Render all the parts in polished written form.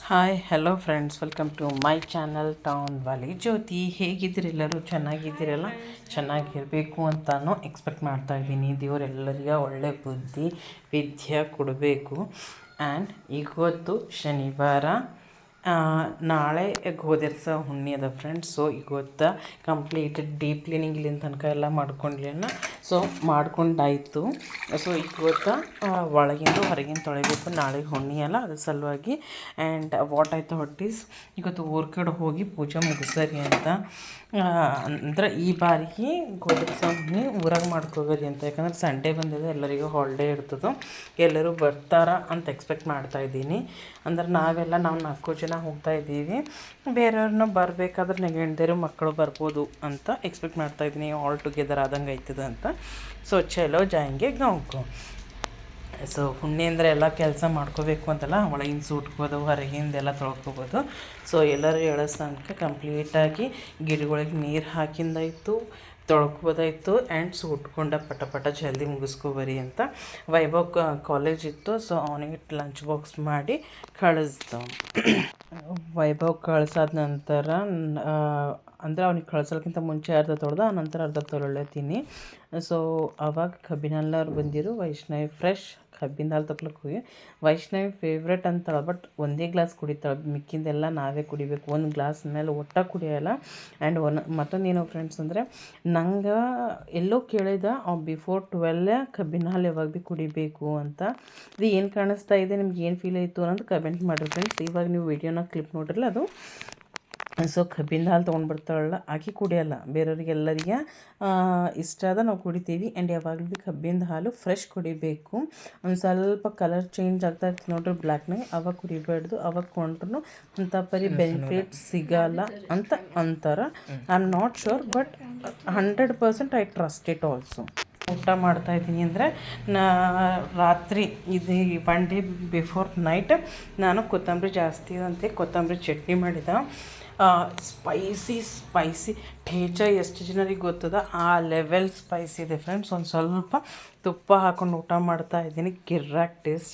Hi hello friends, welcome to my channel town wali Jyothi. ಹೇಗಿದ್ದೀರಿ? ಎಲ್ಲರೂ ಚೆನ್ನಾಗಿದ್ದೀರಲ್ಲ? ಚೆನ್ನಾಗಿರಬೇಕು ಅಂತಾನು ಎಕ್ಸ್ಪೆಕ್ಟ್ ಮಾಡ್ತಾಯಿದ್ದೀನಿ. ದೇವರೆಲ್ಲರಿಗೂ ಒಳ್ಳೆ ಬುದ್ಧಿ ವಿದ್ಯೆ ಕೊಡಬೇಕು. ಆ್ಯಂಡ್ ಇವತ್ತು ಶನಿವಾರ, ನಾಳೆ ಗೋದಿರ್ಸ ಹುಣ್ಣಿ ಅದ ಫ್ರೆಂಡ್ಸ್. ಸೊ ಇವತ್ತು ಕಂಪ್ಲೀಟ್ ಡೀಪ್ ಕ್ಲೀನಿಂಗ್ ಇಲ್ಲಿನ ತನಕ ಎಲ್ಲ ಮಾಡ್ಕೊಂಡ್ಲೇನ. ಸೊ ಮಾಡ್ಕೊಂಡಾಯಿತು. ಸೊ ಇವತ್ತು ಒಳಗಿಂದು ಹೊರಗಿನ ತೊಳಿಬೇಕು. ನಾಳೆ ಹುಣ್ಣಿ ಅಲ್ಲ, ಅದ್ರ ಸಲುವಾಗಿ. ಆ್ಯಂಡ್ ವಾಟ್ ಆಯ್ತು ಹೊಟ್ಟೀಸ್ ಇವತ್ತು ಊರ ಕಡೆ ಹೋಗಿ ಪೂಜೆ ಮುಗಿಸರಿ ಅಂತ. ಅಂದ್ರೆ ಈ ಬಾರಿಗೆ ಗೋದಿರ್ಸ ಹುಣ್ಣಿ ಊರಾಗ ಮಾಡ್ಕೋಬೇರಿ ಅಂತ. ಯಾಕಂದ್ರೆ ಸಂಡೇ ಬಂದಿದೆ, ಎಲ್ಲರಿಗೂ ಹಾಲಿಡೇ ಇರ್ತದೆ, ಎಲ್ಲರೂ ಬರ್ತಾರ ಅಂತ ಎಕ್ಸ್ಪೆಕ್ಟ್ ಮಾಡ್ತಾಯಿದ್ದೀನಿ. ಅಂದ್ರೆ ನಾವೆಲ್ಲ ನಾವು 4 ಜನ ಹೋಗ್ತಾ ಇದ್ದೀವಿ. ಬೇರೆಯವ್ರನ್ನ ಬರಬೇಕಾದ್ರೆ ನೆಗಣ್ದೇರು ಮಕ್ಕಳು ಬರ್ಬೋದು ಅಂತ ಎಕ್ಸ್ಪೆಕ್ಟ್ ಮಾಡ್ತಾಯಿದ್ದೀನಿ. ಆಲ್ ಟುಗೆದರ್ ಆದಂಗೆ ಆಯ್ತದೆ ಅಂತ. ಸೊ ಚಲೋ ಜಾಯಿಂಗೆ ಗಾಂವ್ಕು. ಸೊ ಹುಣ್ಣಿ ಅಂದರೆ ಎಲ್ಲ ಕೆಲಸ ಮಾಡ್ಕೋಬೇಕು ಅಂತಲ್ಲ, ಒಳಗಿನ ಸೂಟ್ಕೋದು, ಹೊರಗಿಂದೆಲ್ಲ ತೊಳ್ಕೊಬೋದು. ಸೊ ಎಲ್ಲರೂ ಹೇಳೋ ತನಕ ಕಂಪ್ಲೀಟಾಗಿ ಗಿಡಗಳಿಗೆ ನೀರು ಹಾಕಿಂದಾಯಿತು, ತೊಳ್ಕೊಬೋದಾಯಿತು. ಆ್ಯಂಡ್ ಸೂಟ್ಕೊಂಡ ಪಟ ಜಲ್ದಿ ಮುಗಿಸ್ಕೊಬರಿ ಅಂತ. ವೈಭವ್ ಕಾಲೇಜ್ ಇತ್ತು, ಸೊ ಅವನಿಗೆ ಲಂಚ್ ಬಾಕ್ಸ್ ಮಾಡಿ ಕಳಿಸ್ದು. ವೈಭವ್ ಕಳ್ಸಾದ ನಂತರ ಅಂದರೆ ಅವ್ನಿಗೆ ಕಳ್ಸೋಕ್ಕಿಂತ ಮುಂಚೆ ಅರ್ಧ ತೊಳ್ದು, ಆನಂತರ ಅರ್ಧ ತೊಗೊಳತ್ತೀನಿ. ಸೊ ಅವಾಗ ಕಬ್ಬಿನ ಹಾಲು ಬಂದಿರು. ವೈಷ್ಣವಿ ಫ್ರೆಶ್ ಕಬ್ಬಿನ ಹಾಲು ತಗೊಳಕ್ಕೆ ಹೋಗಿ, ವೈಷ್ಣವಿ ಫೇವ್ರೆಟ್ ಅಂತಾಳೆ, ಬಟ್ ಒಂದೇ ಗ್ಲಾಸ್ ಕುಡಿತಾಳೆ. ಮಿಕ್ಕಿಂದೆಲ್ಲ ನಾವೇ ಕುಡಿಬೇಕು. ಒಂದು ಗ್ಲಾಸ್ ಮೇಲೆ ಒಟ್ಟ ಕುಡಿಯೋಲ್ಲ. ಆ್ಯಂಡ್ ಮತ್ತೊಂದು ಏನೋ ಫ್ರೆಂಡ್ಸ್ ಅಂದರೆ, ನಂಗೆ ಎಲ್ಲೋ ಕೇಳಿದ ಬಿಫೋರ್ 12 ಕಬ್ಬಿನ ಹಾಲು ಯಾವಾಗ ಭೀ ಕುಡಿಬೇಕು ಅಂತ. ಇದು ಏನು ಕಾಣಿಸ್ತಾ ಇದೆ, ನಿಮ್ಗೆ ಏನು ಫೀಲ್ ಆಯಿತು ಅನ್ನೋದು ಕಮೆಂಟ್ ಮಾಡಿರಿ ಫ್ರೆಂಡ್ಸ್. ಇವಾಗ ನೀವು ವೀಡಿಯೋನ ಕ್ಲಿಪ್ ನೋಡ್ರಲ್ಲ ಅದು. ಸೊ ಕಬ್ಬಿನ ಹಾಲು ತೊಗೊಂಡ್ಬರ್ತಾಳಲ್ಲ, ಆಕೆ ಕುಡಿಯೋಲ್ಲ, ಬೇರೆಯವ್ರಿಗೆಲ್ಲರಿಗೆ ಇಷ್ಟ ಅದ ನಾವು ಕುಡಿತೀವಿ. ಆ್ಯಂಡ್ ಯಾವಾಗಲೂ ಭೀ ಕಬ್ಬಿನ ಹಾಲು ಫ್ರೆಶ್ ಕುಡಿಬೇಕು. ಒಂದು ಸ್ವಲ್ಪ ಕಲರ್ ಚೇಂಜ್ ಆಗ್ತಾ ಇರ್ತದೆ ನೋಡ್ರಿ ಬ್ಲ್ಯಾಕ್ನಾಗೆ, ಅವಾಗ ಕುಡಿಬಾರ್ದು. ಅವಾಗ ಕೊಂಡ್ರೂ ಅಂಥ ಪರಿ ಬೆನಿಫಿಟ್ ಸಿಗಲ್ಲ ಅಂತ ಅಂತಾರೆ. I am not sure, but 100% I trust it also. ಊಟ ಮಾಡ್ತಾಯಿದ್ದೀನಿ ಅಂದರೆ, ರಾತ್ರಿ ಇದು 1 ಡೇ ಬಿಫೋರ್ ನೈಟ್ ನಾನು ಕೊತ್ತಂಬರಿ ಜಾಸ್ತಿ ಅಂತೆ ಕೊತ್ತಂಬರಿ ಚಟ್ನಿ ಮಾಡಿದ. ಸ್ಪೈಸಿ ಟೇಚ ಎಷ್ಟು ಜನರಿಗೆ ಗೊತ್ತದ ಆ ಲೆವೆಲ್ ಸ್ಪೈಸಿ ಇದೆ ಫ್ರೆಂಡ್ಸ್. ಒಂದು ಸ್ವಲ್ಪ ತುಪ್ಪ ಹಾಕ್ಕೊಂಡು ಊಟ ಮಾಡ್ತಾಯಿದ್ದೀನಿ. ಗಿರ್ರಾಕ್ ಟೇಸ್ಟ್.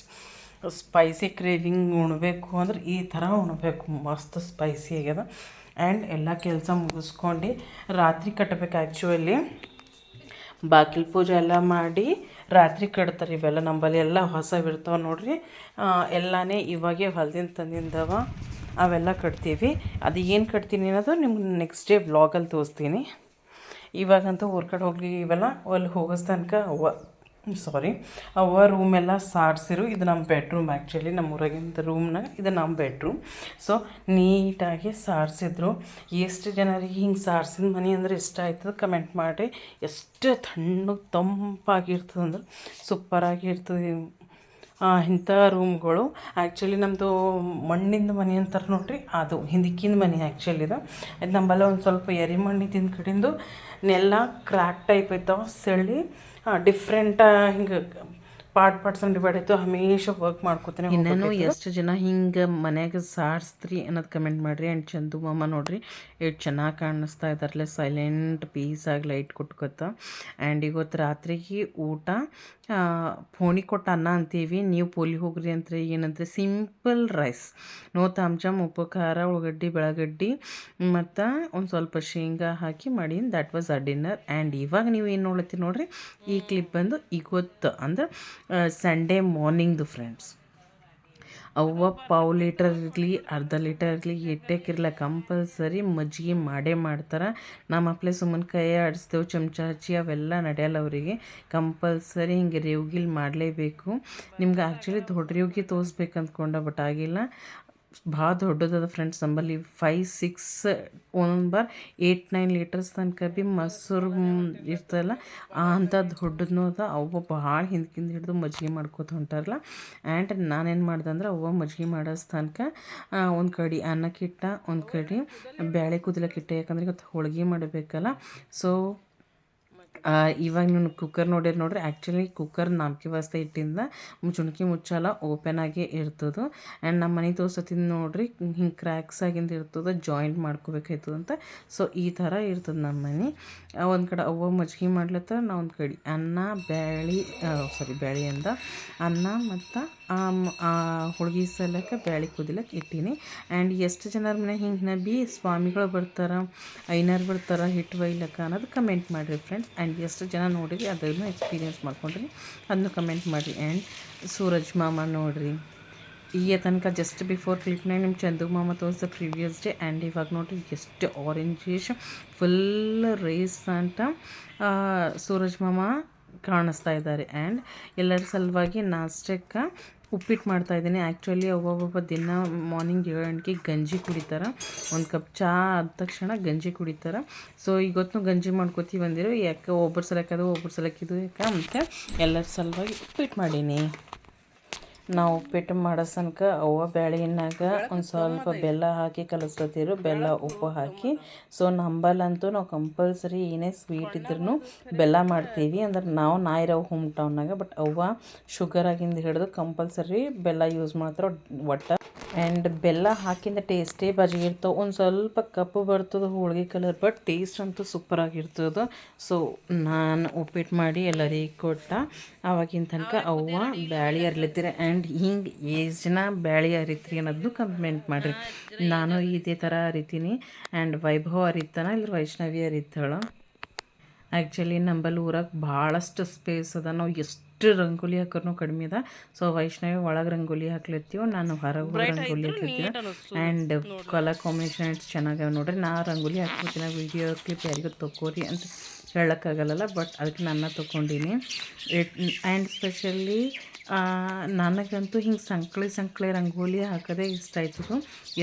ಸ್ಪೈಸಿ ಕ್ರೇವಿಂಗ್ ಉಣಬೇಕು ಅಂದ್ರೆ ಈ ಥರ ಉಣಬೇಕು, ಮಸ್ತ್ ಸ್ಪೈಸಿ ಆಗ್ಯದ. ಆ್ಯಂಡ್ ಎಲ್ಲ ಕೆಲಸ ಮುಗಿಸ್ಕೊಂಡು ರಾತ್ರಿ ಕಟ್ಟಬೇಕು. ಆ್ಯಕ್ಚುಲಿ ಬಾಗಿಲು ಪೂಜೆ ಎಲ್ಲ ಮಾಡಿ ರಾತ್ರಿ ಕಟ್ತಾರೆ. ಇವೆಲ್ಲ ನಂಬಲ್ಲಿ ಎಲ್ಲ ಹೊಸವಿರ್ತಾವೆ ನೋಡ್ರಿ. ಎಲ್ಲನೇ ಇವಾಗೆ ಹೊಲ್ದಿಂದ ತಂದಿಂದವ, ಅವೆಲ್ಲ ಕಟ್ತೀವಿ. ಅದು ಏನು ಕಟ್ತೀನಿ ಅನ್ನೋದು ನಿಮ್ಗೆ ನೆಕ್ಸ್ಟ್ ಡೇ ವ್ಲಾಗಲ್ಲಿ ತೋರಿಸ್ತೀನಿ. ಇವಾಗಂತೂ ಊರ ಕಡೆ ಹೋಗಲಿ ಇವೆಲ್ಲ ಅಲ್ಲಿ ಹೋಗೋಸ್ ತನಕ ಅವ್ವ ರೂಮೆಲ್ಲ ಸಾರಿಸಿರು. ಇದು ನಮ್ಮ ಬೆಡ್ರೂಮ್. ಆ್ಯಕ್ಚುಲಿ ನಮ್ಮ ಊರಾಗಿಂದ ರೂಮ್ನಾಗ ಇದು ನಮ್ಮ ಬೆಡ್ರೂಮ್. ಸೊ ನೀಟಾಗಿ ಸಾರಿಸಿದ್ರು. ಎಷ್ಟು ಜನರಿಗೆ ಹಿಂಗೆ ಸಾರಿಸಿದ ಮನೆ ಅಂದರೆ ಇಷ್ಟ ಆಯ್ತದೆ ಕಮೆಂಟ್ ಮಾಡಿರಿ. ಎಷ್ಟು ತಣ್ಣಗೆ ತಂಪಾಗಿರ್ತದೆ ಅಂದ್ರೆ ಸೂಪರಾಗಿರ್ತದೆ ಇಂಥ ರೂಮ್ಗಳು. ಆ್ಯಕ್ಚುಲಿ ನಮ್ಮದು ಮಣ್ಣಿಂದ ಮನೆ ಅಂತಾರೆ ನೋಡ್ರಿ, ಅದು ಹಿಂದಕ್ಕಿಂದ ಮನೆ ಆ್ಯಕ್ಚುಲಿ ಇದು. ಅದು ನಮ್ಮಲ್ಲ ಒಂದು ಸ್ವಲ್ಪ ಎರಿಮಣ್ಣಿದ್ದಿನ ಕಡೆಂದು ನೆಲ ಕ್ರ್ಯಾಕ್ ಟೈಪ್ ಐತಾವೆ, ಸೆಳಿ ಡಿಫ್ರೆಂಟ್ ಹಿಂಗೆ ಪಾರ್ಟ್ಸ್ ಡಿವೈಡ್ ಆಯಿತು. ಹಮೇಶ ವರ್ಕ್ ಮಾಡ್ಕೋತೀನಿ. ಇನ್ನೇನು ಎಷ್ಟು ಜನ ಹಿಂಗೆ ಮನ್ಯಾಗ ಸಾರಿಸ್ತ್ರಿ ಅನ್ನೋದು ಕಮೆಂಟ್ ಮಾಡಿರಿ. ಆ್ಯಂಡ್ ಚಂದು ಮಾಮ ನೋಡಿರಿ ಎಷ್ಟು ಚೆನ್ನಾಗಿ ಕಾಣಿಸ್ತಾ ಇದ್ದಾರಲ್ಲ, ಸೈಲೆಂಟ್ ಪೀಸಾಗಿ ಲೈಟ್ ಕೊಟ್ಕೊತ. ಆ್ಯಂಡ್ ಇವತ್ತು ರಾತ್ರಿಗೆ ಊಟ ಫೋಣಿ ಕೊಟ್ಟ ಅನ್ನ ಅಂತೀವಿ, ನೀವು ಪೋಲಿ ಹೋಗ್ರಿ ಅಂತ ಏನಂದ್ರೆ ಸಿಂಪಲ್ ರೈಸ್, ನೋ ತಾಮ್ಜಮ್, ಉಪ್ಪು ಖಾರ, ಉಳ್ಳಾಗಡ್ಡಿ ಬೆಳಗಡ್ಡಿ ಮತ್ತು ಒಂದು ಸ್ವಲ್ಪ ಶೇಂಗಾ ಹಾಕಿ ಮಾಡೀನಿ. That was a dinner. And ಇವಾಗ ನೀವು ಏನು ನೋಡ್ತೀರಿ ನೋಡಿರಿ, ಈ ಕ್ಲಿಪ್ ಬಂದು ಇವತ್ತು ಅಂದ್ರೆ ಸಂಡೇ ಮಾರ್ನಿಂಗ್ದು ಫ್ರೆಂಡ್ಸ್. ಅವ್ವ ಪಾವು ಲೀಟರ್ ಇರಲಿ ಅರ್ಧ ಲೀಟರ್ ಇರಲಿ ಇಟ್ಟಕ್ಕಿರಲ್ಲ, ಕಂಪಲ್ಸರಿ ಮಜ್ಜಿಗೆ ಮಾಡೇ ಮಾಡ್ತಾರೆ. ನಮ್ಮ ಅಪ್ಲೆ ಸುಮ್ಮನೆ ಕೈ ಆಡಿಸ್ತೇವೆ, ಚಮಚ ಹಚ್ಚಿ ಅವೆಲ್ಲ ನಡೆಯಲ್ಲ ಅವರಿಗೆ. ಕಂಪಲ್ಸರಿ ಹಿಂಗೆ ರೇವ್ಗಿಲ್ ಮಾಡಲೇಬೇಕು. ನಿಮ್ಗೆ ಆ್ಯಕ್ಚುಲಿ ದೊಡ್ಡ ರೇವ್ಗಿ ತೋರಿಸ್ಬೇಕು ಅಂದ್ಕೊಂಡೆ, ಬಟ್ ಆಗಿಲ್ಲ. ಭಾಳ ದೊಡ್ಡದದ ಫ್ರೆಂಡ್ಸ್. ನಮ್ಮಲ್ಲಿ 5-6 ಒಂದೊಂದು 8-9 ಲೀಟರ್ಸ್ ತನಕ ಭೀ ಮೊಸರು ಇರ್ತಲ್ಲ, ಅಂಥ ದೊಡ್ಡದನ್ನೂ ಅದ. ಅವ್ವ ಭಾಳ ಹಿಂದ್ಕಿಂದ ಹಿಡಿದು ಮಜ್ಜಿಗೆ ಮಾಡ್ಕೋತ ಹೊಂಟಾರಲ್ಲ. ಆ್ಯಂಡ್ ನಾನೇನು ಮಾಡ್ದೆ ಅಂದ್ರೆ, ಅವ್ವ ಮಜ್ಜಿಗೆ ಮಾಡೋ ತನಕ ಒಂದು ಕಡೆ ಅನ್ನಕ್ಕಿಟ್ಟ, ಒಂದು ಕಡೆ ಬೇಳೆ ಕುದಿಲಕ್ಕಿಟ್ಟೆ. ಯಾಕಂದ್ರೆ ಇವತ್ತು ಹೋಳಿಗೆ ಮಾಡಬೇಕಲ್ಲ. ಸೊ ಇವಾಗ ನೀವು ಕುಕ್ಕರ್ ನೋಡ್ರಿ. ಆ್ಯಕ್ಚುಲಿ ಕುಕ್ಕರ್ ನಾಲ್ಕು ವಾಸ್ತೆ ಇಟ್ಟಿಂದ ಮುಚ್ಚುಣಿಕೆ ಮುಚ್ಚಲ್ಲ, ಓಪನ್ ಆಗೇ ಇರ್ತದೆ. ಆ್ಯಂಡ್ ನಮ್ಮ ಮನೆ ತೋರ್ಸತ್ತಿಂದ ನೋಡ್ರಿ, ಹಿಂಗೆ ಕ್ರ್ಯಾಕ್ಸ್ ಆಗಿಂದ ಇರ್ತದೆ, ಜಾಯಿಂಟ್ ಮಾಡ್ಕೋಬೇಕಾಯ್ತದೆ ಅಂತ. ಸೊ ಈ ಥರ ಇರ್ತದೆ ನಮ್ಮ ಮನೆ. ಒಂದು ಕಡೆ ಅವ್ವ ಮಜ್ಜಿಗೆ ಮಾಡ್ಲತ್ತ, ನಾ ಒಂದು ಕಡೆ ಬ್ಯಾಳಿ ಅಂದ ಅನ್ನ ಮತ್ತು ಹೋಳ್ಗೆ ಸಲಕ್ಕೆ ಬ್ಯಾಳೆ ಕುದಿಲಕ್ಕೆ ಇಟ್ಟೀನಿ. ಆ್ಯಂಡ್ ಎಷ್ಟು ಜನರ ಮನೆಗೆ ಹಿಂಗೆ ಬಿ ಸ್ವಾಮಿಗಳು ಬರ್ತಾರೆ, ಐನಾರು ಬರ್ತಾರೆ ಹಿಟ್ಟು ಒಯ್ಲಕ್ಕ ಅನ್ನೋದು ಕಮೆಂಟ್ ಮಾಡಿರಿ ಫ್ರೆಂಡ್ಸ್. ಆ್ಯಂಡ್ ಎಷ್ಟು ಜನ ನೋಡಿರಿ ಅದನ್ನು ಎಕ್ಸ್ಪೀರಿಯೆನ್ಸ್ ಮಾಡ್ಕೊಂಡ್ರಿ ಅದನ್ನು ಕಮೆಂಟ್ ಮಾಡಿರಿ. ಆ್ಯಂಡ್ ಸೂರಜ್ ಮಾಮ ನೋಡಿರಿ ಈಗ ತನಕ ಜಸ್ಟ್ ಬಿಫೋರ್ ಕ್ಲಿಪ್ನಾಗ ನಿಮ್ಮ ಚಂದು ಮಾಮ ತೋರಿಸ್ದ ಪ್ರೀವಿಯಸ್ ಡೇ. ಆ್ಯಂಡ್ ಇವಾಗ ನೋಡಿರಿ ಎಷ್ಟು ಆರೆಂಜಿಶ್ ಫುಲ್ ರೇಸ್ ಅಂತ ಸೂರಜ್ ಮಾಮ ಕಾಣಿಸ್ತಾ ಇದ್ದಾರೆ. ಆ್ಯಂಡ್ ಎಲ್ಲರ ಸಲುವಾಗಿ ನಾಷ್ಟಕ್ಕೆ ಉಪ್ಪಿಟ್ಟು ಮಾಡ್ತಾಯಿದ್ದೀನಿ. ಆ್ಯಕ್ಚುಲಿ ಒಬ್ಬೊಬ್ಬ ದಿನ ಮಾರ್ನಿಂಗ್ 7 ಗಂಟೆಗೆ ಗಂಜಿ ಕುಡಿತಾರೆ, ಒಂದು ಕಪ್ ಚಹಾ ಆದ ತಕ್ಷಣ ಗಂಜಿ ಕುಡಿತಾರೆ. ಸೊ ಇವತ್ತು ಗಂಜಿ ಮಾಡ್ಕೋತೀವಿ ಬಂದಿರೋ ಯಾಕೆ ಒಬ್ಬರು ಸಲಕ್ಕದು ಒಬ್ಬರು ಸಲಕ್ಕಿದು ಯಾಕೆ ಅಂತ ಎಲ್ಲರ ಸಲುವಾಗಿ ಉಪ್ಪಿಟ್ಟು ಮಾಡೀನಿ. ನಾವು ಉಪ್ಪಿಟ್ಟು ಮಾಡೋ ತನಕ ಅವ್ವ ಬ್ಯಾಳೆನಾಗ ಒಂದು ಸ್ವಲ್ಪ ಬೆಲ್ಲ ಹಾಕಿ ಕಲಿಸ್ಕೊತಿರು, ಬೆಲ್ಲ ಉಪ್ಪು ಹಾಕಿ. ಸೊ ನಂಬಲ್ಲಂತೂ ನಾವು ಕಂಪಲ್ಸರಿ ಏನೇ ಸ್ವೀಟ್ ಇದ್ರೂ ಬೆಲ್ಲ ಮಾಡ್ತೀವಿ. ಅಂದ್ರೆ ನಾವು ಇರೋ ಹೋಮ್ ಟೌನ್ನಾಗ. ಬಟ್ ಅವ್ವ ಶುಗರಾಗಿಂದ ಹಿಡಿದು ಕಂಪಲ್ಸರಿ ಬೆಲ್ಲ ಯೂಸ್ ಮಾಡ್ತಾರೆ ಒಟ್ಟು. ಆ್ಯಂಡ್ ಬೆಲ್ಲ ಹಾಕಿಂದ ಟೇಸ್ಟೇ ಬಾಜಿ ಇರ್ತವೆ. ಒಂದು ಸ್ವಲ್ಪ ಕಪ್ಪು ಬರ್ತದೆ ಹೋಳಿಗೆ ಕಲರ್, ಬಟ್ ಟೇಸ್ಟ್ ಅಂತೂ ಸೂಪರಾಗಿರ್ತದೆ. ಸೊ ನಾನು ಉಪ್ಪಿಟ್ಟು ಮಾಡಿ ಎಲ್ಲರಿಗೆ ಕೊಟ್ಟ ಆವಾಗಿನ ತನಕ ಅವ್ವ ಬ್ಯಾಳೆ ಅರಿಲತ್ತೀರ. ಆ್ಯಂಡ್ ಹಿಂಗೆ ಎಷ್ಟು ಜನ ಬ್ಯಾಳೆ ಅರಿತ್ರಿ ಅನ್ನೋದನ್ನು ಕಮೆಂಟ್ ಮಾಡಿರಿ. ನಾನು ಇದೇ ಥರ ಅರಿತೀನಿ. ಆ್ಯಂಡ್ ವೈಭವ್ ಅರಿತಾನ ಇಲ್ಲ ವೈಷ್ಣವಿ ಅರಿತಾಳ. ಆ್ಯಕ್ಚುಲಿ ನಂಬಲ್ಲಿ ಊರಾಗ ಭಾಳಷ್ಟು ಸ್ಪೇಸ್ ಅದ, ನಾವು ಎಷ್ಟು ರಂಗೋಲಿ ಹಾಕೋರು ಕಡಿಮೆ ಅದ. ಸೊ ವೈಷ್ಣವಿ ಒಳಗೆ ರಂಗೋಲಿ ಹಾಕ್ಲತ್ತೀವಿ, ನಾನು ಹೊರಗೆ ರಂಗೋಲಿ ಹಾಕ್ಲತ್ತೀನಿ. ಆ್ಯಂಡ್ ಕಲರ್ ಕಾಂಬಿನೇಷನ್ ಎಷ್ಟು ಚೆನ್ನಾಗವೆ ನೋಡ್ರಿ. ನಾ ರಂಗೋಲಿ ಹಾಕ್ಬಿಡ್ತೀನಿ, ವೀಡಿಯೋ ಕ್ಲಿಪ್ ಯಾರಿಗೂ ತೊಗೋರಿ ಅಂತ ಹೇಳೋಕ್ಕಾಗಲ್ಲ, ಬಟ್ ಅದಕ್ಕೆ ನನ್ನ ತೊಗೊಂಡಿನಿ. ಆ್ಯಂಡ್ ಸ್ಪೆಷಲಿ ನನಗಂತೂ ಹಿಂಗೆ ಸಂಕಳಿ ರಂಗೋಲಿ ಹಾಕೋದೇ ಇಷ್ಟ ಆಯ್ತದೆ.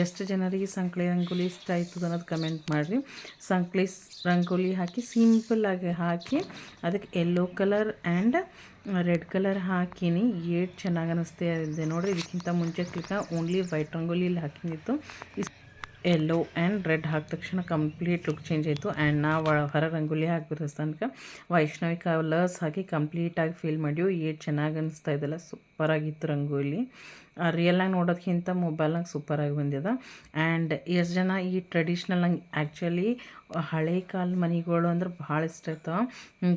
ಎಷ್ಟು ಜನರಿಗೆ ಸಂಕಳಿ ರಂಗೋಲಿ ಇಷ್ಟ ಆಯ್ತದೆ ಅನ್ನೋದು ಕಮೆಂಟ್ ಮಾಡಿರಿ. ಸಂಕಳಿ ರಂಗೋಲಿ ಹಾಕಿ ಸಿಂಪಲ್ಲಾಗಿ ಹಾಕಿ ಅದಕ್ಕೆ yellow colour and red colour ಹಾಕೀನಿ. ಎಷ್ಟು ಚೆನ್ನಾಗಿ ಅನ್ನಿಸ್ತಾ ಇದೆ ನೋಡಿರಿ. ಇದಕ್ಕಿಂತ ಮುಂಚೆ ಕ್ಲಿಪ್ನ ಓನ್ಲಿ ವೈಟ್ ರಂಗೋಲಿಯಲ್ಲಿ ಹಾಕಿನಿತ್ತು. ಯೆಲ್ಲೋ ಆ್ಯಂಡ್ ರೆಡ್ ಹಾಕಿದ ತಕ್ಷಣ ಕಂಪ್ಲೀಟ್ ಲುಕ್ ಚೇಂಜ್ ಆಯಿತು. ಆ್ಯಂಡ್ ನಾವು ಹೊರ ರಂಗೋಲಿ ಹಾಕಿಬಿಟ್ಟು ತನಕ ವೈಷ್ಣವಿ ಕಲರ್ಸ್ ಹಾಕಿ ಕಂಪ್ಲೀಟಾಗಿ ಫೀಲ್ ಮಾಡಿವು. ಎಷ್ಟು ಚೆನ್ನಾಗಿ ಅನ್ನಿಸ್ತಾ ಇದೆಲ್ಲ, ಸೂಪರಾಗಿತ್ತು ರಂಗೋಲಿ. ರಿಯಲ್ನಾಗ ನೋಡೋದಕ್ಕಿಂತ ಮೊಬೈಲ್ನಾಗ ಸೂಪರಾಗಿ ಬಂದಿದೆ. ಆ್ಯಂಡ್ ಎಷ್ಟು ಜನ ಈ ಟ್ರೆಡಿಷ್ನಲ್ ನಂಗೆ ಆ್ಯಕ್ಚುಲಿ ಹಳೆ ಕಾಲ ಮನೆಗಳು ಅಂದ್ರೆ ಭಾಳ ಇಷ್ಟ ಇರ್ತಾವೆ.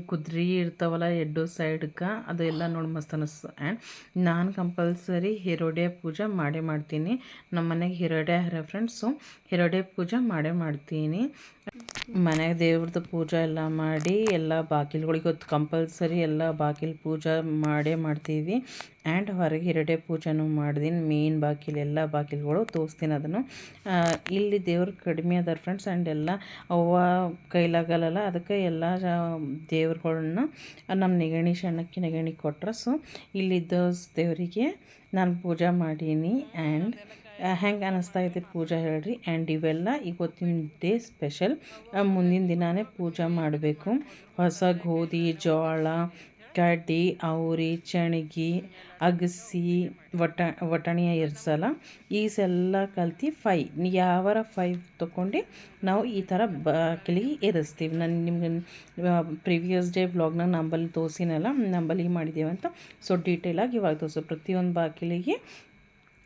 ಕುದುರೆ ಇರ್ತಾವಲ್ಲ ಎಡ್ಡು ಸೈಡ್ಗೆ, ಅದೆಲ್ಲ ನೋಡಿ ಮಸ್ತ್ ಅನ್ನಿಸ್ತು. ಆ್ಯಂಡ್ ನಾನು ಕಂಪಲ್ಸರಿ ಹಿರೋಡೆ ಪೂಜೆ ಮಾಡೇ ಮಾಡ್ತೀನಿ. ನಮ್ಮ ಮನೆಗೆ ಹಿರೋಡೆ ಫ್ರೆಂಡ್ಸು ಹಿರೋಡೆ ಪೂಜೆ ಮಾಡೇ ಮಾಡ್ತೀನಿ. ಮನೆಗೆ ದೇವ್ರದ್ದು ಪೂಜೆ ಎಲ್ಲ ಮಾಡಿ ಎಲ್ಲ ಬಾಗಿಲುಗಳಿಗೆ ಹೊತ್ತು ಕಂಪಲ್ಸರಿ ಎಲ್ಲ ಬಾಗಿಲು ಪೂಜೆ ಮಾಡೇ ಮಾಡ್ತೀವಿ. ಆ್ಯಂಡ್ ಹೊರಗೆ ಹಿರಡೆ ಪೂಜೆನೂ ಮಾಡ್ದೀನಿ. ಮೇನ್ ಬಾಗಿಲು ಎಲ್ಲ ಬಾಗಿಲುಗಳು ತೋರಿಸ್ತೀನಿ ಅದನ್ನು. ಇಲ್ಲಿ ದೇವ್ರು ಕಡಿಮೆ ಅದಾರ ಫ್ರೆಂಡ್ಸ್. ಆ್ಯಂಡ್ ಎಲ್ಲ ಅವ್ವ ಕೈಲಾಗಲ್ಲ, ಅದಕ್ಕೆ ಎಲ್ಲ ದೇವ್ರುಗಳನ್ನ ನಮ್ಮ ನೆಗಣಿ ಸಣ್ಣಕ್ಕಿ ನೆಗಣಿ ಕೊಟ್ರೆ. ಸೊ ಇಲ್ಲಿದ್ದ ದೇವರಿಗೆ ನಾನು ಪೂಜೆ ಮಾಡೀನಿ. ಆ್ಯಂಡ್ ಹೆಂಗೆ ಅನ್ನಿಸ್ತಾ ಇದೆ ಪೂಜೆ ಹೇಳ್ರಿ. ಆ್ಯಂಡ್ ಇವೆಲ್ಲ ಇವತ್ತಿನ ಡೇ ಸ್ಪೆಷಲ್. ಮುಂದಿನ ದಿನಾನೇ ಪೂಜೆ ಮಾಡಬೇಕು. ಹೊಸ ಗೋಧಿ, ಜೋಳ, ಕಡ್ಡಿ, ಅವರಿ, ಚಣಿಗೆ, ಅಗಸಿ, ವಟಾಣಿಯ ಇರ್ಸಲ್ಲ ಈಸೆಲ್ಲ ಕಲ್ತು 5 ಯಾವಾರ 5 ತೊಗೊಂಡು ನಾವು ಈ ಥರ ಬಾಗಿಲಿಗೆ ಏರಿಸ್ತೀವಿ. ನಾನು ನಿಮ್ಗೆ ಪ್ರೀವಿಯಸ್ ಡೇ ವ್ಲಾಗ್ನ ನಂಬಲ್ಲಿ ತೋರಿಸಿನಲ್ಲ, ನಂಬಲ್ಲಿ ಮಾಡಿದ್ದೇವೆ ಅಂತ. ಸೊ ಡೀಟೇಲಾಗಿ ಇವಾಗ ತೋರಿಸೋ ಪ್ರತಿಯೊಂದು ಬಾಗಿಲಿಗೆ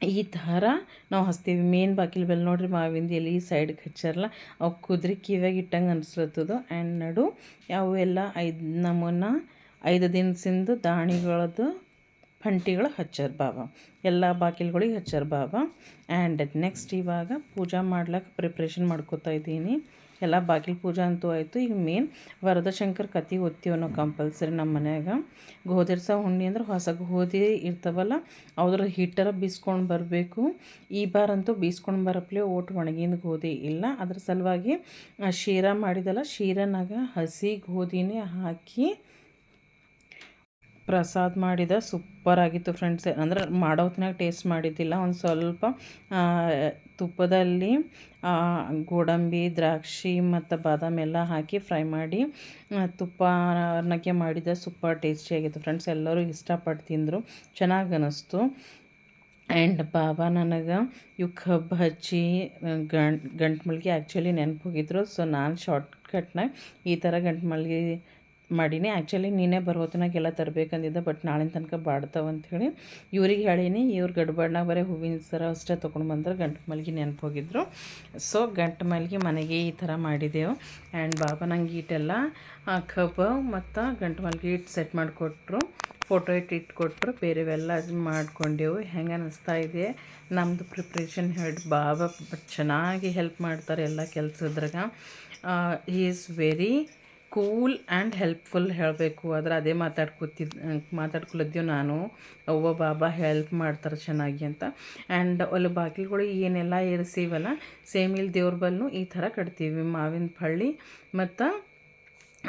ಈ ಥರ ನಾವು ಹಚ್ತೀವಿ. ಮೇನ್ ಬಾಗಿಲು ಬೆಲ್ಲ ನೋಡ್ರಿ ಮಾವಿಂದ ಎಲೆ ಸೈಡ್ಗೆ ಹಚ್ಚಾರಲ್ಲ, ಅವು ಕುದುರೆ ಕಿವಿಯಾಗಿ ಇಟ್ಟಂಗೆ ಅನಿಸ್ಲತ್ತದು. ಆ್ಯಂಡ್ ನಡು ಅವೆಲ್ಲ 5 ದಿನಸಿಂದು ದಾಣಿಗಳದ್ದು ಫಂಟಿಗಳು ಹಚ್ಚಾರ ಬಾಬಾ, ಎಲ್ಲ ಬಾಗಿಲುಗಳಿಗೆ ಹಚ್ಚಾರ ಬಾಬಾ. ಆ್ಯಂಡ್ ನೆಕ್ಸ್ಟ್ ಇವಾಗ ಪೂಜೆ ಮಾಡ್ಲಿಕ್ಕೆ ಪ್ರಿಪ್ರೇಷನ್ ಮಾಡ್ಕೋತಾ ಇದ್ದೀನಿ. ಎಲ್ಲ ಬಾಗಿಲು ಪೂಜೆ ಅಂತೂ ಆಯಿತು. ಈಗ ಮೇನ್ ವರದಶಂಕರ್ ಕತೆ ಓದ್ತೀವಿ ನಾವು ಕಂಪಲ್ಸರಿ ನಮ್ಮ ಮನ್ಯಾಗ. ಗೋಧಿರ್ಸ ಹುಣ್ಣಿ ಅಂದ್ರೆ ಹೊಸ ಗೋಧಿ ಇರ್ತಾವಲ್ಲ ಅದ್ರ ಹಿಟ್ಟರ ಬೀಸ್ಕೊಂಡು ಬರಬೇಕು. ಈ ಬಾರಂತೂ ಬೀಸ್ಕೊಂಡು ಬರಪ್ಲೆ ಓಟು ಒಣಗಿನ ಗೋಧಿ ಇಲ್ಲ. ಅದ್ರ ಸಲುವಾಗಿ ಶೀರಾ ಮಾಡಿದಲ್ಲ, ಶೀರನಾಗ ಹಸಿ ಗೋಧಿನೇ ಹಾಕಿ ಪ್ರಸಾದ ಮಾಡಿದ. ಸೂಪರಾಗಿತ್ತು ಫ್ರೆಂಡ್ಸ್. ಅಂದ್ರೆ ಮಾಡೋ ಹೊತ್ನಾಗ ಟೇಸ್ಟ್ ಮಾಡಿದ್ದಿಲ್ಲ. ಒಂದು ಸ್ವಲ್ಪ ತುಪ್ಪದಲ್ಲಿ ಗೋಡಂಬಿ, ದ್ರಾಕ್ಷಿ ಮತ್ತು ಬಾದಾಮಿ ಎಲ್ಲ ಹಾಕಿ ಫ್ರೈ ಮಾಡಿ ತುಪ್ಪನಾಗೆ ಮಾಡಿದ. ಸೂಪರ್ ಟೇಸ್ಟಿಯಾಗಿತ್ತು ಫ್ರೆಂಡ್ಸ್. ಎಲ್ಲರೂ ಇಷ್ಟಪಟ್ಟು ತಿಂದರು, ಚೆನ್ನಾಗಿ ಅನ್ನಿಸ್ತು. ಆ್ಯಂಡ್ ಬಾಬಾ ನನಗೆ ಇವು ಕಬ್ಬು ಹಚ್ಚಿ ಗಂಟು ಮಲ್ಗೆ ಆ್ಯಕ್ಚುಲಿ ನೆನಪು ಹೋಗಿದ್ರು. ಸೊ ನಾನು ಶಾರ್ಟ್ಕಟ್ನಾಗ ಈ ಥರ ಗಂಟು ಮಲ್ಗೆ ಮಾಡೀನಿ. ಆ್ಯಕ್ಚುಲಿ ನೀನೇ ಬರೋತನಾಗ ಎಲ್ಲ ತರಬೇಕಂದಿದ್ದೆ, ಬಟ್ ನಾಳಿನ ತನಕ ಬಾಡ್ತಾವಂಥೇಳಿ ಇವ್ರಿಗೆ ಹೇಳೀನಿ. ಇವ್ರು ಗಡ್ಬಡ್ನಾಗ ಬರೀ ಹೂವಿನ ಸರ ಅಷ್ಟೇ ತೊಗೊಂಡು ಬಂದ್ರೆ ಗಂಟು ಮಲ್ಗೆ ನೆನಪು ಹೋಗಿದ್ರು. ಸೊ ಗಂಟು ಮಲ್ಗೆ ಮನೆಗೆ ಈ ಥರ ಮಾಡಿದೆವು. ಆ್ಯಂಡ್ ಬಾಬಾ ನಂಗೆ ಈಟೆಲ್ಲ ಕಬ್ಬು ಮತ್ತು ಗಂಟು ಮಲ್ಗೆ ಇಟ್ಟು ಸೆಟ್ ಮಾಡಿಕೊಟ್ರು. ಫೋಟೋ ಇಟ್ಕೊಟ್ರು ಬೇರೆವೆಲ್ಲ ಮಾಡ್ಕೊಂಡೆವು. ಹೆಂಗೆ ಅನ್ನಿಸ್ತಾ ಇದೆ ನಮ್ಮದು ಪ್ರಿಪ್ರೇಷನ್ ಹೇಳಿ ಬಾಬಾ ಚೆನ್ನಾಗಿ ಹೆಲ್ಪ್ ಮಾಡ್ತಾರೆ ಎಲ್ಲ ಕೆಲಸದ್ರಾಗ. He is very cool and helpful ಹೇಳಬೇಕು. ಆದರೆ ಅದೇ ಮಾತಾಡ್ಕೊಳದ್ದೀವಿ ನಾನು ಅವ್ವ ಬಾಬಾ ಹೆಲ್ಪ್ ಮಾಡ್ತಾರೆ ಚೆನ್ನಾಗಿ ಅಂತ. ಆ್ಯಂಡ್ ಅಲ್ಲಿ ಬಾಗಿಲುಗಳು ಏನೆಲ್ಲ ಇರಿಸೀವಲ್ಲ ಸೇಮ್ ಇಲ್ಲಿ ದೇವ್ರ ಬಲ್ಲು ಈ ಥರ ಕಟ್ತೀವಿ. ಮಾವಿನ ಪಳ್ಳಿ ಮತ್ತು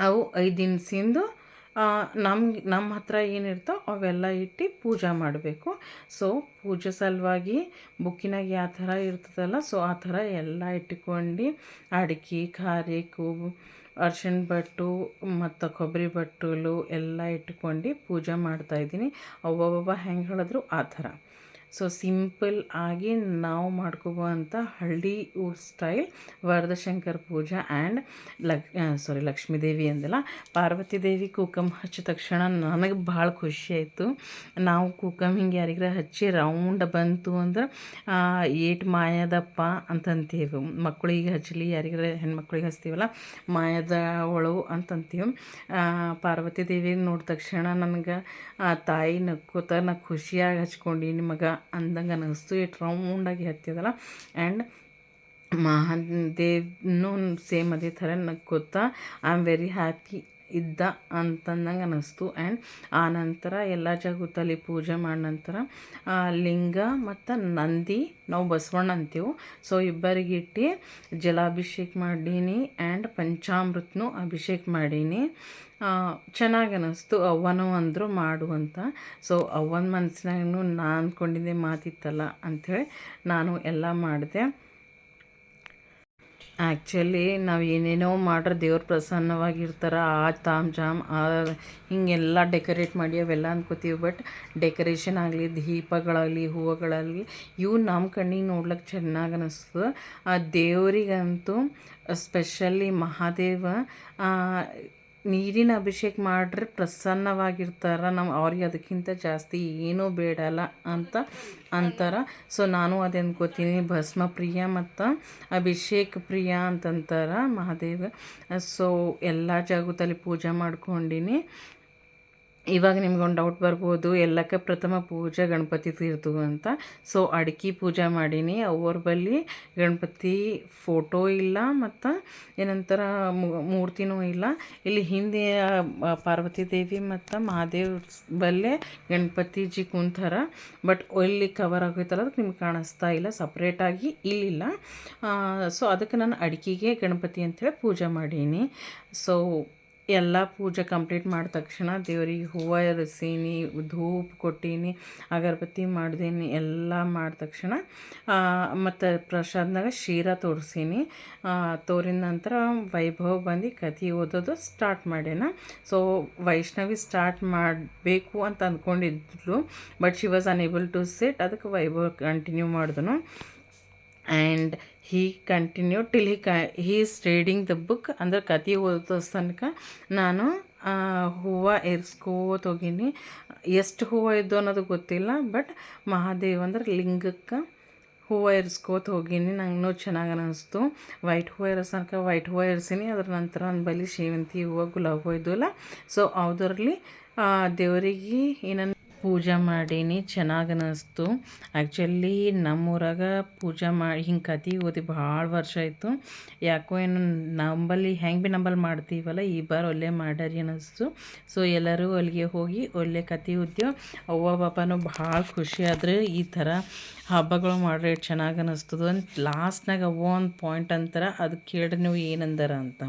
ಅವು 5 ದಿನಸಿಂದು ನಮ್ಮ ಹತ್ರ ಏನಿರ್ತಾವೆ ಅವೆಲ್ಲ ಇಟ್ಟು ಪೂಜೆ ಮಾಡಬೇಕು. ಸೊ ಪೂಜೆ ಸಲುವಾಗಿ ಬುಕ್ಕಿನಾಗ ಯಾವ ಥರ ಇರ್ತದಲ್ಲ ಸೊ ಆ ಥರ ಎಲ್ಲ ಇಟ್ಕೊಂಡು ಅಡಿಕೆ ಖಾರಿಕು ಅರ್ಶಿಣ ಬಟ್ಟು ಮತ್ತು ಕೊಬ್ಬರಿ ಬಟ್ಟಲು ಎಲ್ಲ ಇಟ್ಕೊಂಡು ಪೂಜೆ ಮಾಡ್ತಾಯಿದ್ದೀನಿ. ಒಬ್ಬೊಬ್ಬ ಹೆಂಗೆ ಹೇಳಿದ್ರು ಆ ಥರ. ಸೊ ಸಿಂಪಲ್ ಆಗಿ ನಾವು ಮಾಡ್ಕೋಬೋವಂಥ ಹಳ್ಳಿ ಊರ್ ಸ್ಟೈಲ್ ವರದಶಂಕರ ಪೂಜೆ ಆ್ಯಂಡ್ ಲಕ್ಷ್ಮೀ ದೇವಿ ಅಂದಲ್ಲ ಪಾರ್ವತಿ ದೇವಿ ಕುಕಮ್ ಹಚ್ಚಿದ ತಕ್ಷಣ ನನಗೆ ಭಾಳ ಖುಷಿ ಆಯಿತು. ನಾವು ಕುಕಮ್ ಹಿಂಗೆ ಯಾರಿಗಾರ ಹಚ್ಚಿ ರೌಂಡ್ ಬಂತು ಅಂದ್ರೆ ಏಟ್ ಮಾಯದಪ್ಪ ಅಂತಂತೀವಿ. ಮಕ್ಕಳಿಗೆ ಹಚ್ಚಲಿ ಯಾರಿಗಾರ ಹೆಣ್ಮಕ್ಳಿಗೆ ಹಚ್ತೀವಲ್ಲ ಮಾಯದ ಒಳವು ಅಂತಂತೀವಿ. ಪಾರ್ವತಿ ದೇವಿ ನೋಡಿದ ತಕ್ಷಣ ನನಗೆ ತಾಯಿ ನಕ್ಕೋತ ನಾ ಖುಷಿಯಾಗಿ ಹಚ್ಕೊಂಡು ನಿಮಗೆ ಅಂದಂಗೆ ಅನ್ನಿಸ್ತು. ಇಟ್ಟು ರೌಂಡಾಗಿ ಹತ್ತಿದಲ್ಲ ಆ್ಯಂಡ್ ಮಹಾದೇವ್ನೂ ಸೇಮ್ ಅದೇ ಥರ ನಕ್ಕೋತ ಐ ಆಮ್ ವೆರಿ ಹ್ಯಾಪಿ ಇದ್ದ ಅಂತಂದಂಗೆ ಅನ್ನಿಸ್ತು. ಆ್ಯಂಡ್ ಆ ನಂತರ ಎಲ್ಲ ಜಾಗದಲ್ಲಿ ಪೂಜೆ ಮಾಡಿ ನಂತರ ಲಿಂಗ ಮತ್ತು ನಂದಿ ನಾವು ಬಸವಣ್ಣ ಅಂತೀವಿ. ಸೊ ಇಬ್ಬರಿಗಿಟ್ಟು ಜಲಾಭಿಷೇಕ ಮಾಡೀನಿ ಆ್ಯಂಡ್ ಪಂಚಾಮೃತನೂ ಅಭಿಷೇಕ ಮಾಡೀನಿ. ಚೆನ್ನಾಗಿ ಅನ್ನಿಸ್ತು. ಅವ್ವನೂ ಅಂದರು ಮಾಡು ಅಂತ. ಸೊ ಅವ್ವನ ಮನಸ್ಸಿನಾಗೂ ನಾನು ಅಂದ್ಕೊಂಡಿದ್ದೆ ಮಾತಿತ್ತಲ್ಲ ಅಂಥೇಳಿ ನಾನು ಎಲ್ಲ ಮಾಡಿದೆ. ಆ್ಯಕ್ಚುಲಿ ನಾವು ಏನೇನೋ ಮಾಡ್ರೆ ದೇವ್ರು ಪ್ರಸನ್ನವಾಗಿರ್ತಾರೆ. ಆ ತಾಮ್ ಜಾಮ್ ಹಿಂಗೆಲ್ಲ ಡೆಕೋರೇಟ್ ಮಾಡಿ ಅವೆಲ್ಲ ಅಂದ್ಕೋತೀವಿ. ಬಟ್ ಡೆಕೋರೇಷನ್ ಆಗಲಿ ದೀಪಗಳಾಗಲಿ ಹೂವುಗಳಾಗಲಿ ಇವು ನಮ್ಮ ಕಣ್ಣಿಗೆ ನೋಡ್ಲಿಕ್ಕೆ ಚೆನ್ನಾಗಿ ಅನ್ನಿಸ್ತದೆ. ಆ ದೇವರಿಗಂತೂ ಸ್ಪೆಷಲಿ ಮಹಾದೇವ ನೀರಿನ ಅಭಿಷೇಕ ಮಾಡ್ರೆ ಪ್ರಸನ್ನವಾಗಿರ್ತಾರೆ. ನಾವು ಅವ್ರಿಗೆ ಅದಕ್ಕಿಂತ ಜಾಸ್ತಿ ಏನೂ ಬೇಡಲ್ಲ ಅಂತ ಅಂತಾರೆ. ಸೊ ನಾನು ಅದೇ ಅಂದ್ಕೋತೀನಿ. ಭಸ್ಮ ಪ್ರಿಯ ಮತ್ತು ಅಭಿಷೇಕ ಪ್ರಿಯ ಅಂತಂತಾರೆ ಮಹಾದೇವ. ಸೊ ಎಲ್ಲ ಜಾಗದಲ್ಲಿ ಪೂಜೆ ಮಾಡ್ಕೊಂಡಿನಿ. ಇವಾಗ ನಿಮ್ಗೊಂದು ಡೌಟ್ ಬರ್ಬೋದು ಎಲ್ಲಕ್ಕೆ ಪ್ರಥಮ ಪೂಜೆ ಗಣಪತಿ ತೀರ್ತು ಅಂತ. ಸೊ ಅಡಿಕೆ ಪೂಜೆ ಮಾಡೀನಿ. ಅವ್ರ ಬಳಿ ಗಣಪತಿ ಫೋಟೋ ಇಲ್ಲ ಮತ್ತು ಏನಂತರ ಮೂರ್ತಿನೂ ಇಲ್ಲ. ಇಲ್ಲಿ ಹಿಂದೆ ಪಾರ್ವತಿ ದೇವಿ ಮತ್ತು ಮಹಾದೇವ್ ಬಲ್ಲೇ ಗಣಪತಿಜಿ ಕುಂತಾರ. ಬಟ್ ಇಲ್ಲಿ ಕವರ್ ಆಗೋಯ್ತಲ್ಲ ಅದಕ್ಕೆ ನಿಮ್ಗೆ ಕಾಣಿಸ್ತಾ ಇಲ್ಲ. ಸಪ್ರೇಟಾಗಿ ಇಲ್ಲಿಲ್ಲ. ಸೊ ಅದಕ್ಕೆ ನಾನು ಅಡಿಕೆಗೆ ಗಣಪತಿ ಅಂಥೇಳಿ ಪೂಜೆ ಮಾಡೀನಿ. ಸೊ ಎಲ್ಲ ಪೂಜೆ ಕಂಪ್ಲೀಟ್ ಮಾಡಿದ ತಕ್ಷಣ ದೇವರಿಗೆ ಹೂವು ಏರಿಸೀನಿ, ಧೂಪ ಕೊಟ್ಟೀನಿ, ಅಗರಬತ್ತಿ ಮಾಡಿದೀನಿ. ಎಲ್ಲ ಮಾಡಿದ ತಕ್ಷಣ ಮತ್ತು ಪ್ರಸಾದನಾಗ ಶೀರಾ ತೋರಿಸೀನಿ. ತೋರಿದ ನಂತರ ವೈಭವ್ ಬಂದು ಕಥೆ ಓದೋದು ಸ್ಟಾರ್ಟ್ ಮಾಡ್ಯಾನ. ಸೊ ವೈಷ್ಣವಿ ಸ್ಟಾರ್ಟ್ ಮಾಡಬೇಕು ಅಂತ ಅಂದ್ಕೊಂಡಿದ್ಲು. But she was unable to sit. ಅದಕ್ಕೆ ವೈಭವ್ ಕಂಟಿನ್ಯೂ ಮಾಡಿದನು. And he continue till he is reading the book. ಅಂದ್ರೆ ಕತೆ ಓದೋ ತನಕ ನಾನು ಹೂವು ಏರ್ಸ್ಕೋತ ಹೋಗೀನಿ. ಎಷ್ಟು ಹೂವು ಇದ್ದು ಅನ್ನೋದು ಗೊತ್ತಿಲ್ಲ. ಬಟ್ ಮಹಾದೇವ್ ಅಂದ್ರೆ ಲಿಂಗಕ್ಕೆ ಹೂವು ಏರ್ಸ್ಕೋತ ಹೋಗೀನಿ. ನಂಗೂ ಚೆನ್ನಾಗಿ ಅನ್ನಿಸ್ತು. ವೈಟ್ ಹೂವು ಏರ್ಸೋಕೆ ವೈಟ್ ಹೂವು ಏರ್ಸೀನಿ. ಅದ್ರ ನಂತರ ಒಂದು ಬಳಿ ಸೇವಂತಿ ಹೂವು ಗುಲಾಬಿ ಹೂವು ಇದ್ವಲ್ಲ ಸೊ ಅದರಲ್ಲಿ ದೇವರಿಗೆ ಏನನ್ನ ಪೂಜೆ ಮಾಡೀನಿ. ಚೆನ್ನಾಗಿ ಅನ್ನಿಸ್ತು. ಆ್ಯಕ್ಚುಲಿ ನಮ್ಮೂರಾಗ ಪೂಜೆ ಮಾಡಿ ಹಿಂಗೆ ಕತೆ ಓದಿ ಭಾಳ ವರ್ಷ ಆಯಿತು. ಯಾಕೋ ಏನು ನಂಬಲ್ಲಿ ಹೆಂಗೆ ನಂಬಲ್ಲಿ ಮಾಡ್ತೀವಲ್ಲ ಈ ಬಾರ್ ಒಳ್ಳೆ ಮಾಡ್ಯಾರಿ ಅನ್ನಿಸ್ತು. ಸೊ ಎಲ್ಲರೂ ಅಲ್ಲಿಗೆ ಹೋಗಿ ಒಳ್ಳೆ ಕತೆ ಓದ್ಯೋ. ಅವ್ವ ಬಾಬಾನು ಭಾಳ ಖುಷಿ ಆದರೆ ಈ ಥರ ಹಬ್ಬಗಳು ಮಾಡ್ರೆ ಚೆನ್ನಾಗಿ ಅನ್ನಿಸ್ತದೆ ಅಂತ ಲಾಸ್ಟ್ನಾಗ ಅವ್ವ ಒಂದು ಪಾಯಿಂಟ್ ಅಂತಾರೆ. ಅದು ಕೇಳ್ರಿ ನೀವು ಏನಂದಾರ ಅಂತ.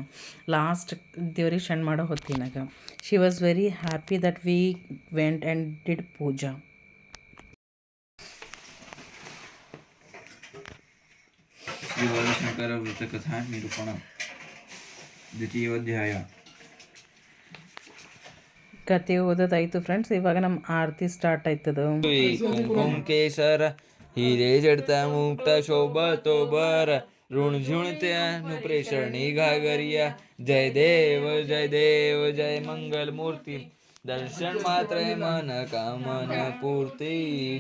ಲಾಸ್ಟ್ ದೇವ್ರಿಗೆ ಶಣ್ ಮಾಡೋ ಹೊತ್ತಿನಾಗ she was very happy that we went and did puja. Shri Varadashankara ವೃತ್ತಕಥಾ ನಿರೂಪಣ ದ್ವಿತೀಯೋಧ್ಯಾಯ. ಕತೆ ಓದೋದಾಯ್ತು ಫ್ರೆಂಡ್ಸ್. ಇವಾಗ ನಮ್ಮ ಆರತಿ ಸ್ಟಾರ್ಟ್ ಆಯ್ತದ. कुमकुम केसर हिरे जडता मुक्ता शोभा तोबर ऋण झुणते अनुप्रेषणी घागरिया. जय देव जय मंगल मूर्ति दर्शन मात्र मन कामन पूर्ति.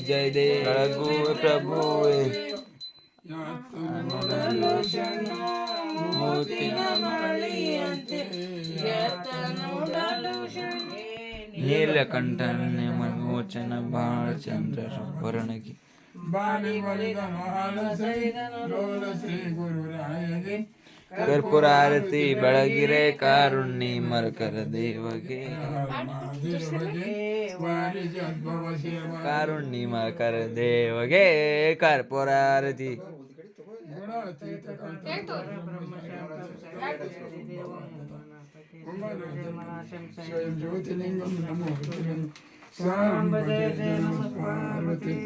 जय देव प्रभु ನೀಲಕಂಠನ್ಯ ಮನೋಚನ ಬಾಳಚಂದ್ರ ವರ್ಣಗಿ ಕರ್ಪೂರಾರತಿ ಬೆಳಗಿರೆ ಕಾರುಣ್ಯ ಮರಕರ ದೇವಗೆ ಕಾರುಣ್ಯ ಮರಕರ ದೇವಗೆ ಕರ್ಪೂರಾರತಿ ಜ್ಯೋತಿಲಿಂಗಂ ನಮೋ ಸಾಂಬ ಜಯ ಜಯ ನಮಃ ಪಾರ್ವತಿ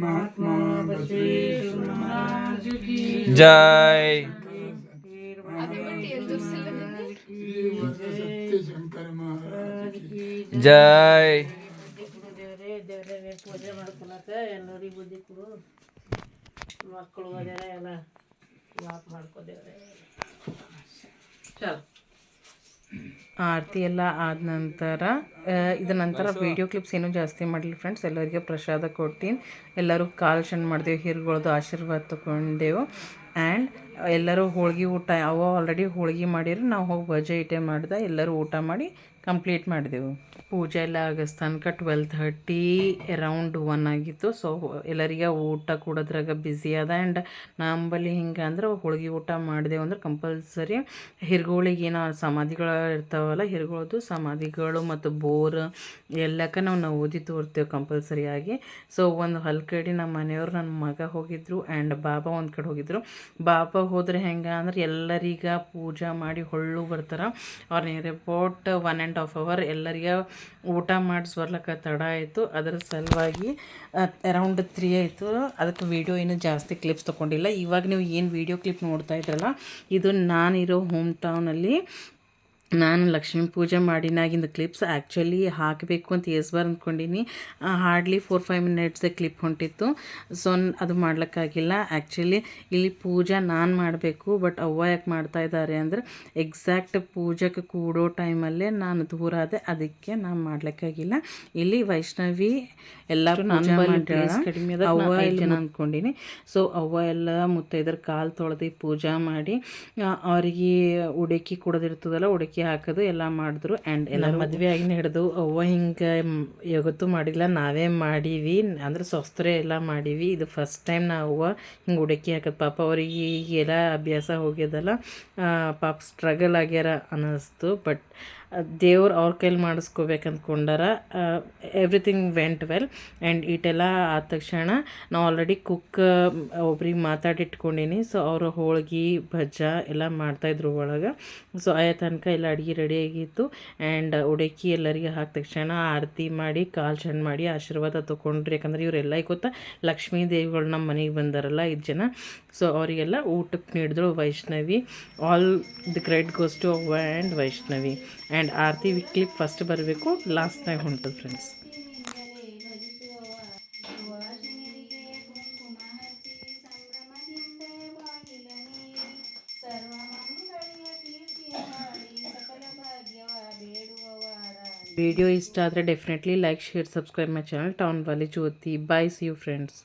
महात्मा बसवेश्वर महाराज की जय सत्य शंकर महाराज की जय ದೇವರೇ ಪೂಜೆ ಮಾಡ್ಕೊಳಕ ಎಲ್ಲರಿಗೆ ಬುದ್ಧಿ ಕೊಡು ಮಕ್ಕಳು ಅದಾರ ಎಲ್ಲ ಮಾತು ಮಾಡ್ಕೋದೇವ್ರೆ ಚಲ್ ಆರತಿ ಎಲ್ಲ ಆದ ನಂತರ ಇದ ನಂತರ ವೀಡಿಯೋ ಕ್ಲಿಪ್ಸ್ ಏನೂ ಜಾಸ್ತಿ ಮಾಡಲಿಲ್ಲ ಫ್ರೆಂಡ್ಸ್. ಎಲ್ಲರಿಗೆ ಪ್ರಸಾದ ಕೊಟ್ಟಿನಿ, ಎಲ್ಲರೂ ಕಾಲು ಶಣ್ ಮಾಡಿದೆವು, ಹಿರಿಗಳದ್ದು ಆಶೀರ್ವಾದ ತೊಗೊಂಡೆವು. ಆ್ಯಂಡ್ ಎಲ್ಲರೂ ಹೋಳ್ಗೆ ಊಟ ಅವ ಆಲ್ರೆಡಿ ಹೋಳ್ಗೆ ಮಾಡಿದ್ರು, ನಾವು ಹೋಗಿ ಬಜೆ ಇಟೆ ಮಾಡ್ದೆ, ಎಲ್ಲರೂ ಊಟ ಮಾಡಿ ಕಂಪ್ಲೀಟ್ ಮಾಡಿದೆವು. ಪೂಜೆ ಎಲ್ಲ ಆಗಸ್ ತನಕ 12:30 ಅರೌಂಡ್ 1 ಆಗಿತ್ತು. ಸೊ ಎಲ್ಲರಿಗೆ ಊಟ ಕೊಡೋದ್ರಾಗ ಬ್ಯುಸಿ ಅದ. ಆ್ಯಂಡ್ ನಂಬಲ್ಲಿ ಹಿಂಗೆ ಅಂದ್ರೆ ಹೋಳ್ಗೆ ಊಟ ಮಾಡಿದೆವು ಅಂದ್ರೆ ಕಂಪಲ್ಸರಿ ಹಿರಿಗಳಿಗೆ ಏನೋ ಸಮಾಧಿಗಳು ಇರ್ತಾವಲ್ಲ, ಹಿರಿಗಳದ್ದು ಸಮಾಧಿಗಳು ಮತ್ತು ಬೋರ್ ಎಲ್ಲಕ್ಕೆ ನಾವು ಓದಿ ತೋರ್ತೇವೆ ಕಂಪಲ್ಸರಿಯಾಗಿ. ಸೊ ಒಂದು ಕಡೆ ನಮ್ಮ ಮನೆಯವರು ನನ್ನ ಮಗ ಹೋಗಿದ್ರು ಆ್ಯಂಡ್ ಬಾಬಾ ಒಂದು ಕಡೆ ಹೋಗಿದ್ರು. ಬಾಬಾ ಹೋದ್ರೆ ಹೆಂಗೆ ಅಂದ್ರೆ ಎಲ್ಲರಿಗ ಪೂಜೆ ಮಾಡಿ ಹೊಳ್ಳು ಬರ್ತಾರೆ. ಅವ್ರು ನಿಯರ್ ಅಬೌಟ್ 1.5 hour ಎಲ್ಲರಿಗೆ ಊಟ ಮಾಡಿಸಿ ಬರ್ಲಿಕ್ಕೆ ತಡ ಆಯಿತು. ಅದರ ಸಲುವಾಗಿ ಅರೌಂಡ್ 3 ಆಯಿತು. ಅದಕ್ಕೆ ವೀಡಿಯೋ ಏನು ಜಾಸ್ತಿ ಕ್ಲಿಪ್ಸ್ ತೊಗೊಂಡಿಲ್ಲ. ಇವಾಗ ನೀವು ಏನು ವೀಡಿಯೋ ಕ್ಲಿಪ್ ನೋಡ್ತಾ ಇದ್ರಲ್ಲ, ಇದು ನಾನಿರೋ ಹೋಮ್ ಟೌನಲ್ಲಿ ನಾನು ಲಕ್ಷ್ಮೀ ಪೂಜೆ ಮಾಡಿನಾಗಿಂದ ಕ್ಲಿಪ್ಸ್ ಆ್ಯಕ್ಚುಲಿ ಹಾಕಬೇಕು ಅಂತ ಬಾರ್ ಅಂದ್ಕೊಂಡೀನಿ. ಹಾರ್ಡ್ಲಿ 4-5 ಮಿನಿಟ್ಸೇ ಕ್ಲಿಪ್ ಹೊಂಟಿತ್ತು. ಸೊ ಅದು ಮಾಡ್ಲಿಕ್ಕಾಗಿಲ್ಲ. ಆ್ಯಕ್ಚುಲಿ ಇಲ್ಲಿ ಪೂಜೆ ನಾನು ಮಾಡಬೇಕು, ಬಟ್ ಅವ್ವ ಯಾಕೆ ಮಾಡ್ತಾ ಇದ್ದಾರೆ ಅಂದರೆ ಎಕ್ಸಾಕ್ಟ್ ಪೂಜೆಗೆ ಕೂಡೋ ಟೈಮಲ್ಲೇ ನಾನು ದೂರ ಆದೆ, ಅದಕ್ಕೆ ನಾನು ಮಾಡ್ಲಿಕ್ಕಾಗಿಲ್ಲ. ಇಲ್ಲಿ ವೈಷ್ಣವಿ ಎಲ್ಲರೂ ನಾನು ಕಡಿಮೆ ಅದ, ಅವ್ವ ಜನ ಅಂದ್ಕೊಂಡೀನಿ. ಸೊ ಅವ್ವ ಎಲ್ಲ ಮುತ್ತೈದರ ಕಾಲು ತೊಳೆದು ಪೂಜೆ ಮಾಡಿ ಅವ್ರಿಗೆ ಉಡುಕಿ ಕೊಡೋದಿರ್ತದಲ್ಲ, ಉಡುಕಿ ಹಾಕೋದು ಎಲ್ಲ ಮಾಡಿದ್ರು. ಆ್ಯಂಡ್ ಎಲ್ಲ ಮದುವೆ ಆಗಿನ ಹಿಡಿದು ಅವ್ವ ಹಿಂಗೆ ಯಾವತ್ತೂ ಮಾಡಿಲ್ಲ, ನಾವೇ ಮಾಡೀವಿ ಅಂದ್ರೆ ಸ್ವಸ್ಥರೇ ಎಲ್ಲ ಮಾಡೀವಿ. ಇದು ಫಸ್ಟ್ ಟೈಮ್ ನಾವು ಹಿಂಗೆ ಉಡುಕಿ ಹಾಕೋದು. ಪಾಪ ಅವ್ರಿಗೆ ಈಗೆಲ್ಲ ಅಭ್ಯಾಸ ಹೋಗ್ಯದಲ್ಲ, ಪಾಪ ಸ್ಟ್ರಗಲ್ ಆಗ್ಯಾರ ಅನ್ನಿಸ್ತು. ಬಟ್ ದೇವ್ರು ಅವ್ರ ಕೈಲಿ ಮಾಡಿಸ್ಕೋಬೇಕು ಅಂದ್ಕೊಂಡಾರ. Everything went well. ಆ್ಯಂಡ್ ಇಟೆಲ್ಲ ಆದ ತಕ್ಷಣ ನಾವು ಆಲ್ರೆಡಿ ಕುಕ್ ಒಬ್ರಿಗೆ ಮಾತಾಡಿಟ್ಕೊಂಡೀನಿ. ಸೊ ಅವರು ಹೋಳ್ಗೆ ಭಜ್ಜ ಎಲ್ಲ ಮಾಡ್ತಾಯಿದ್ರು ಒಳಗೆ. ಸೊ ಆಯ ತನಕ ಎಲ್ಲ ಅಡುಗೆ ರೆಡಿ ಆಗಿತ್ತು. ಆ್ಯಂಡ್ ಉಡುಕಿ ಎಲ್ಲರಿಗೆ ಹಾಕಿದ ತಕ್ಷಣ ಆರತಿ ಮಾಡಿ ಕಾಲು ಶಣ್ ಮಾಡಿ ಆಶೀರ್ವಾದ ತೊಗೊಂಡ್ರಿ. ಯಾಕಂದ್ರೆ ಇವರೆಲ್ಲ ಗೊತ್ತಾ ಲಕ್ಷ್ಮೀ ದೇವಿಗಳು ನಮ್ಮ ಮನೆಗೆ ಬಂದಾರಲ್ಲ 5 ಜನ. ಸೊ ಅವರಿಗೆಲ್ಲ ಊಟಕ್ಕೆ ನೀಡಿದ್ರು Vaishnavi. All the credit goes to ಅವ್ವ and Vaishnavi. And aarti clip first ಬರಬೇಕು, ಲಾಸ್ಟ್ನಾಗ ಹೊಂಟದು ಫ್ರೆಂಡ್ಸ್. ವಿಡಿಯೋ ಇಷ್ಟ ಆದರೆ definitely like, share, subscribe my channel town wali Jyothi. Bye, see you friends.